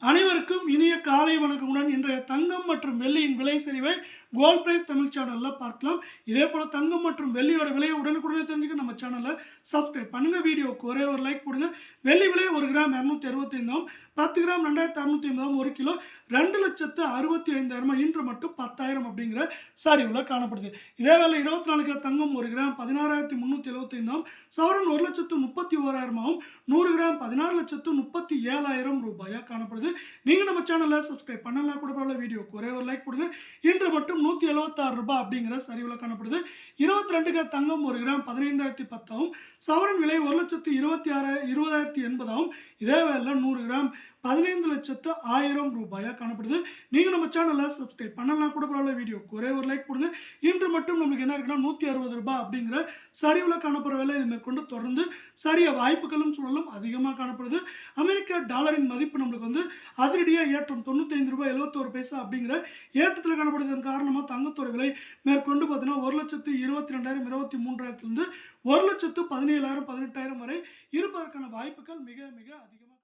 அனைவருக்கும் இனிய காலை வணக்கமுடன் இன்றைய தங்கம் மற்றும் வெள்ளியின் விலை சரிவை கோல்ட் பிரைஸ் தமிழ் சேனல்ல பார்க்கலாம். இதே போல தங்கம் மற்றும் வெள்ளியோட விலையை உடனுக்குடனே தெரிஞ்சுக்க நம்ம சேனலை சப்ஸ்கிரைப் பண்ணுங்க. வீடியோக்கு ஒரே ஒரு லைக் கொடுங்க. வெள்ளி விலை 1 கிராம் 265, 10 கிராம் 2650, 1 கிலோ 2,65,000 இன்று மட்டும் 10,000 அப்படிங்கிற சரிவுல காணப்படுது. இதே வேளை 24 கிலோ தங்கம் 1 கிராம் 16,375, சவரன் 1,31,1000, 100 கிராம் 16,37,000 ரூபாயா காணப்படுது. நீங்க நம்ம சேனலை சப்ஸ்கிரைப் பண்ணலாம் கூட பரவாயில்ல, வீடியோக்கு ஒரே ஒரு லைக் கொடுங்க. இன்று மட்டும் 176 ரூபாய் அப்படிங்கிற சரிவுல காணப்படுது. 22 கிராம் தங்கம் 1 கிராம் 15,010, சவரன் விலை 1,20,80. இதே வேலை 100 கிராம் 15,00,000 ரூபாயா காணப்படுது. நீங்க நம்ம சேனலை சப்ஸ்கிரைப் பண்ணலாம் கூட பரவாயில்ல, வீடியோக்கு ஒரே ஒரு லைக் கொடுங்க. இன்று மட்டும் நமக்கு என்ன இருக்குன்னா 160 ரூபாய் அப்படிங்கிற சரிவுல காணப்படுற வேலை இது மேற்கொண்டு தொடர்ந்து சரிய வாய்ப்புகளும் சூழலும் அதிகமாக காணப்படுது. அமெரிக்க டாலரின் மதிப்பு நம்மளுக்கு வந்து அதிரடியா ஏற்றம் 95 ரூபாய் 71 பைசா அப்படிங்கிற ஏற்றத்தில் காணப்படுவதன் காரணமாக தங்கத்தோட விலை மேற்கொண்டு பார்த்தீங்கன்னா 1,22,000 23,000 1,17,000 18,000 வரை இருப்பதற்கான வாய்ப்புகள் மிக மிக அதிகமாக